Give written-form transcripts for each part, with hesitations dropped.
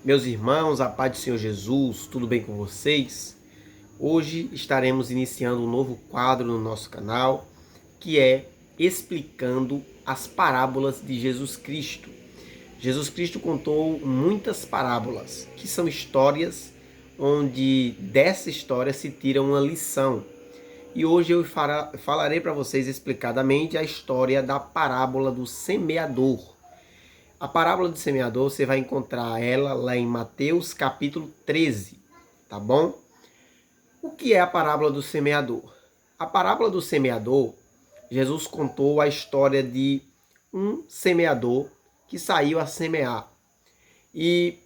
Meus irmãos, a paz do Senhor Jesus, tudo bem com vocês? Hoje estaremos iniciando um novo quadro no nosso canal, que é explicando as parábolas de Jesus Cristo. Jesus Cristo contou muitas parábolas, que são histórias onde dessa história se tira uma lição. E hoje eu falarei para vocês explicadamente a história da parábola do semeador. A parábola do semeador, você vai encontrar ela lá em Mateus capítulo 13, tá bom? O que é a parábola do semeador? A parábola do semeador, Jesus contou a história de um semeador que saiu a semear. E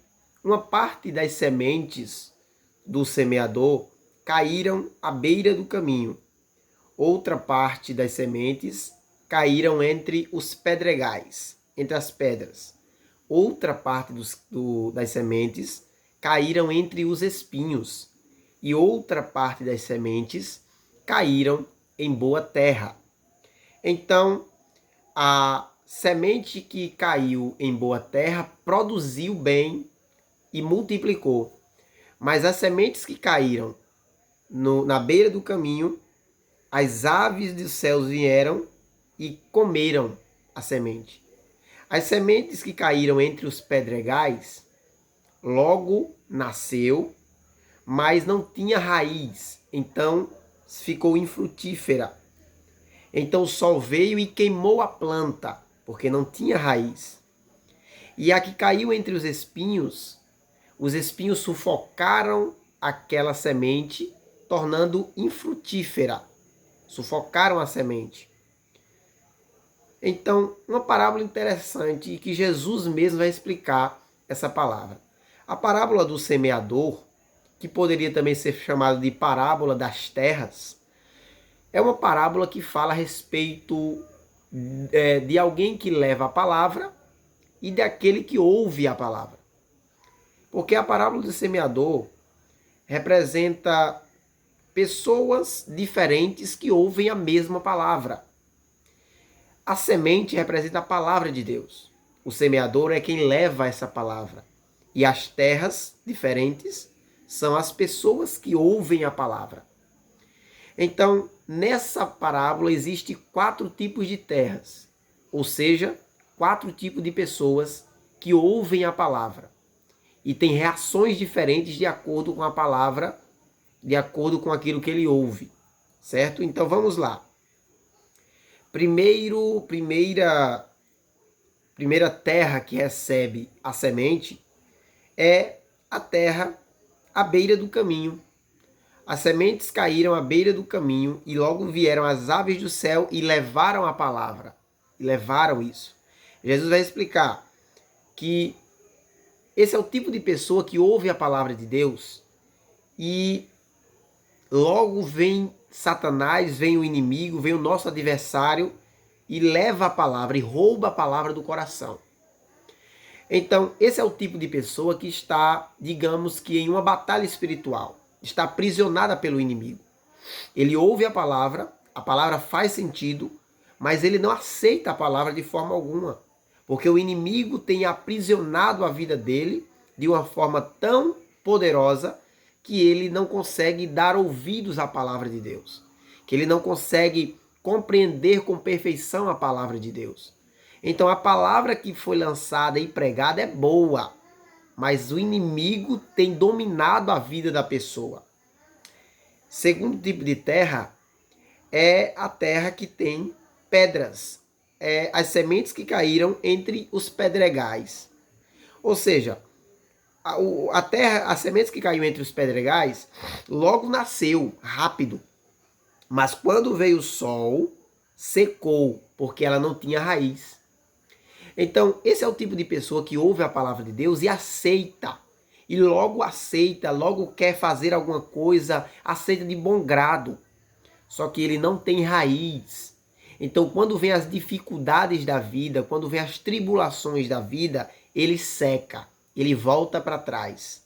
uma parte das sementes do semeador caíram à beira do caminho. Outra parte das sementes caíram entre os pedregais, entre as pedras. Outra parte das sementes caíram entre os espinhos. E outra parte das sementes caíram em boa terra. Então, a semente que caiu em boa terra produziu bem e multiplicou. Mas as sementes que caíram na beira do caminho, as aves dos céus vieram e comeram a semente. As sementes que caíram entre os pedregais logo nasceu, mas não tinha raiz, então ficou infrutífera. Então o sol veio e queimou a planta, porque não tinha raiz. E a que caiu entre os espinhos sufocaram aquela semente, tornando infrutífera. Sufocaram a semente. Então, uma parábola interessante e que Jesus mesmo vai explicar essa palavra. A parábola do semeador, que poderia também ser chamada de parábola das terras, é uma parábola que fala a respeito de alguém que leva a palavra e daquele que ouve a palavra. Porque a parábola do semeador representa pessoas diferentes que ouvem a mesma palavra. A semente representa a palavra de Deus. O semeador é quem leva essa palavra. E as terras diferentes são as pessoas que ouvem a palavra. Então, nessa parábola existe 4 tipos de terras, ou seja, 4 tipos de pessoas que ouvem a palavra e têm reações diferentes de acordo com a palavra, de acordo com aquilo que ele ouve, certo? Então vamos lá. Primeira terra que recebe a semente é a terra à beira do caminho. As sementes caíram à beira do caminho e logo vieram as aves do céu e levaram a palavra. E levaram isso. Jesus vai explicar que esse é o tipo de pessoa que ouve a palavra de Deus e logo vem Satanás, vem o inimigo, vem o nosso adversário e leva a palavra e rouba a palavra do coração. Então, esse é o tipo de pessoa que está, digamos que em uma batalha espiritual, está aprisionada pelo inimigo. Ele ouve a palavra faz sentido, mas ele não aceita a palavra de forma alguma, porque o inimigo tem aprisionado a vida dele de uma forma tão poderosa que ele não consegue dar ouvidos à palavra de Deus, que ele não consegue compreender com perfeição a palavra de Deus. Então a palavra que foi lançada e pregada é boa, mas o inimigo tem dominado a vida da pessoa. Segundo tipo de terra é a terra que tem pedras, as sementes que caíram entre os pedregais. Ou seja, a terra, as sementes que caiu entre os pedregais, logo nasceu rápido. Mas quando veio o sol, secou, porque ela não tinha raiz. Então, esse é o tipo de pessoa que ouve a palavra de Deus e aceita. E logo aceita, logo quer fazer alguma coisa, aceita de bom grado. Só que ele não tem raiz. Então, quando vem as dificuldades da vida, quando vem as tribulações da vida, ele seca, ele volta para trás.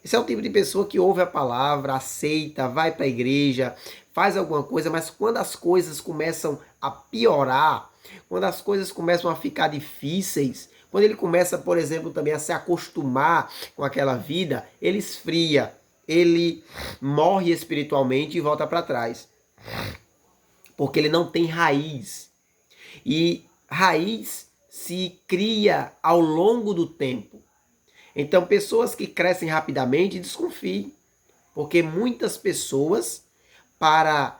Esse é o tipo de pessoa que ouve a palavra, aceita, vai para a igreja, faz alguma coisa, mas quando as coisas começam a piorar, quando as coisas começam a ficar difíceis, Quando ele começa, por exemplo, também a se acostumar com aquela vida, ele esfria, ele morre espiritualmente e volta para trás. Porque ele não tem raiz. E raiz se cria ao longo do tempo. Então, pessoas que crescem rapidamente, desconfiem. Porque muitas pessoas, para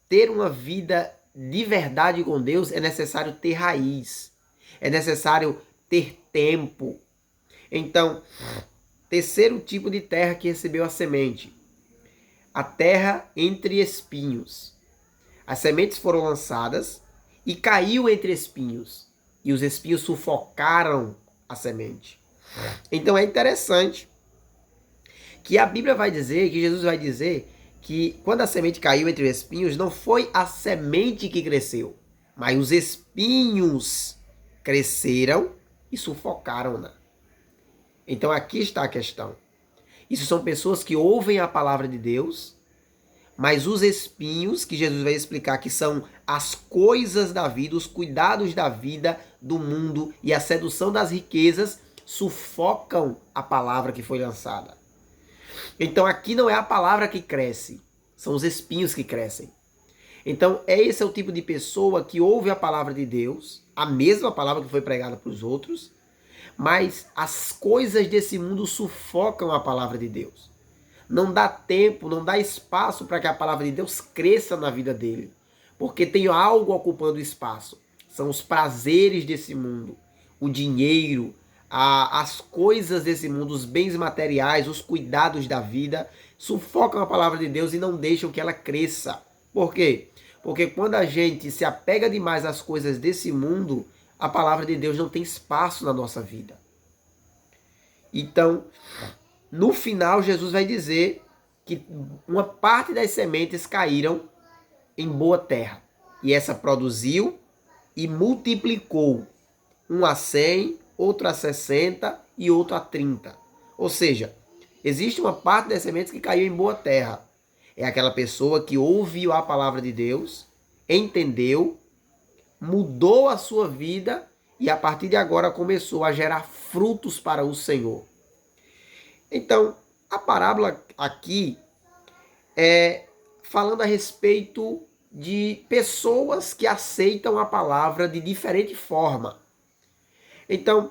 ter uma vida de verdade com Deus, é necessário ter raiz. É necessário ter tempo. Então, terceiro tipo de terra que recebeu a semente. A terra entre espinhos. As sementes foram lançadas e caiu entre espinhos. E os espinhos sufocaram a semente. Então é interessante que a Bíblia vai dizer, que Jesus vai dizer, que quando a semente caiu entre os espinhos, não foi a semente que cresceu, mas os espinhos cresceram e sufocaram-na. Então aqui está a questão. Isso são pessoas que ouvem a palavra de Deus, mas os espinhos, que Jesus vai explicar que são as coisas da vida, os cuidados da vida, do mundo e a sedução das riquezas, sufocam a palavra que foi lançada. Então aqui não é a palavra que cresce, são os espinhos que crescem. Então esse é o tipo de pessoa que ouve a palavra de Deus, a mesma palavra que foi pregada para os outros, mas as coisas desse mundo sufocam a palavra de Deus. Não dá tempo, não dá espaço para que a palavra de Deus cresça na vida dele. Porque tem algo ocupando espaço. São os prazeres desse mundo, o dinheiro, as coisas desse mundo, os bens materiais, os cuidados da vida, sufocam a palavra de Deus e não deixam que ela cresça. Por quê? Porque quando a gente se apega demais às coisas desse mundo, a palavra de Deus não tem espaço na nossa vida. Então, no final, Jesus vai dizer que uma parte das sementes caíram em boa terra. E essa produziu e multiplicou. Um a 100, outro a 60 e outro a 30. Ou seja, existe uma parte das sementes que caiu em boa terra. É aquela pessoa que ouviu a palavra de Deus, entendeu, mudou a sua vida e a partir de agora começou a gerar frutos para o Senhor. Então, a parábola aqui é falando a respeito de pessoas que aceitam a palavra de diferente forma. Então,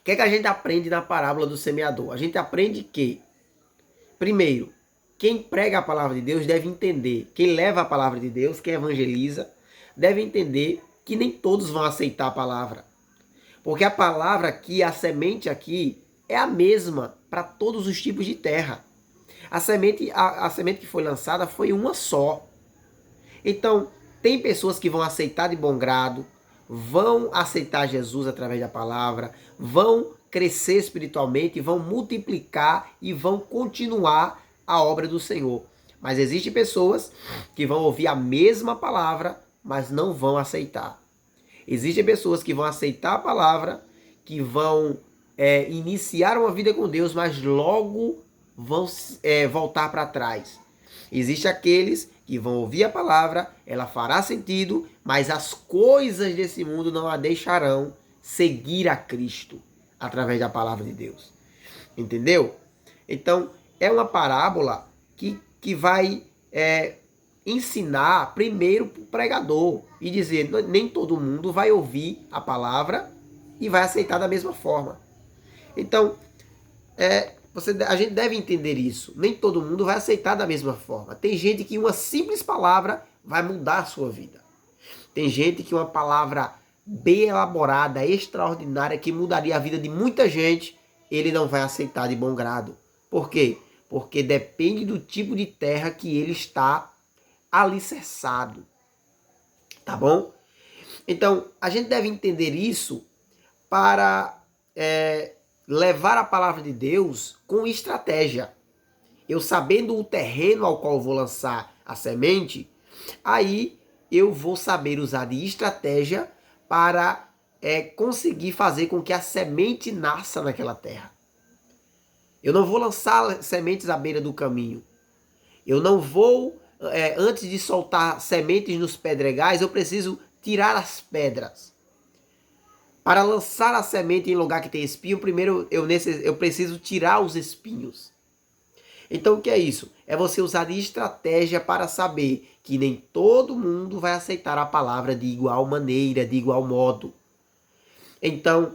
o que é que a gente aprende na parábola do semeador? A gente aprende que, primeiro, quem prega a palavra de Deus deve entender, quem leva a palavra de Deus, quem evangeliza, deve entender que nem todos vão aceitar a palavra. Porque a palavra aqui, a semente aqui, é a mesma para todos os tipos de terra. A semente que foi lançada foi uma só. Então, tem pessoas que vão aceitar de bom grado, vão aceitar Jesus através da palavra, vão crescer espiritualmente, vão multiplicar e vão continuar a obra do Senhor. Mas existem pessoas que vão ouvir a mesma palavra, mas não vão aceitar. Existem pessoas que vão aceitar a palavra, que vão iniciar uma vida com Deus, mas logo vão voltar para trás. Existem aqueles que vão ouvir a palavra, ela fará sentido, mas as coisas desse mundo não a deixarão seguir a Cristo através da palavra de Deus. Entendeu? Então, é uma parábola que vai ensinar primeiro para o pregador e dizer, nem todo mundo vai ouvir a palavra e vai aceitar da mesma forma. Então, a gente deve entender isso. Nem todo mundo vai aceitar da mesma forma. Tem gente que uma simples palavra vai mudar a sua vida. Tem gente que uma palavra bem elaborada, extraordinária, que mudaria a vida de muita gente, ele não vai aceitar de bom grado. Por quê? Porque depende do tipo de terra que ele está alicerçado. Tá bom? Então, a gente deve entender isso para levar a palavra de Deus com estratégia. Eu sabendo o terreno ao qual eu vou lançar a semente, aí eu vou saber usar de estratégia para conseguir fazer com que a semente nasça naquela terra. Eu não vou lançar sementes à beira do caminho. Eu não vou, antes de soltar sementes nos pedregais, eu preciso tirar as pedras. Para lançar a semente em lugar que tem espinho, primeiro eu preciso tirar os espinhos. Então o que é isso? É você usar de estratégia para saber que nem todo mundo vai aceitar a palavra de igual maneira, de igual modo. Então,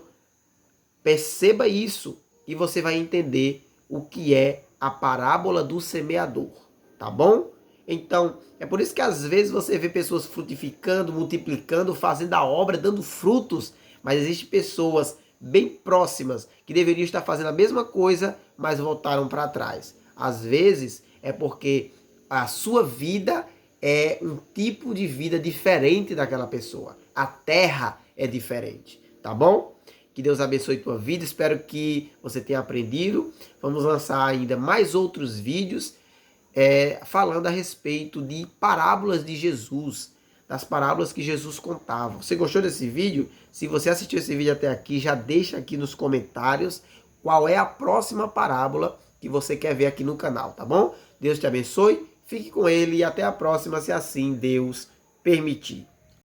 perceba isso e você vai entender o que é a parábola do semeador, tá bom? Então, é por isso que às vezes você vê pessoas frutificando, multiplicando, fazendo a obra, dando frutos, mas existem pessoas bem próximas que deveriam estar fazendo a mesma coisa, mas voltaram para trás. Às vezes é porque a sua vida é um tipo de vida diferente daquela pessoa. A terra é diferente, tá bom? Que Deus abençoe tua vida, espero que você tenha aprendido. Vamos lançar ainda mais outros vídeos falando a respeito de parábolas de Jesus, das parábolas que Jesus contava. Você gostou desse vídeo? Se você assistiu esse vídeo até aqui, já deixa aqui nos comentários qual é a próxima parábola que você quer ver aqui no canal, tá bom? Deus te abençoe, fique com ele e até a próxima, se assim Deus permitir.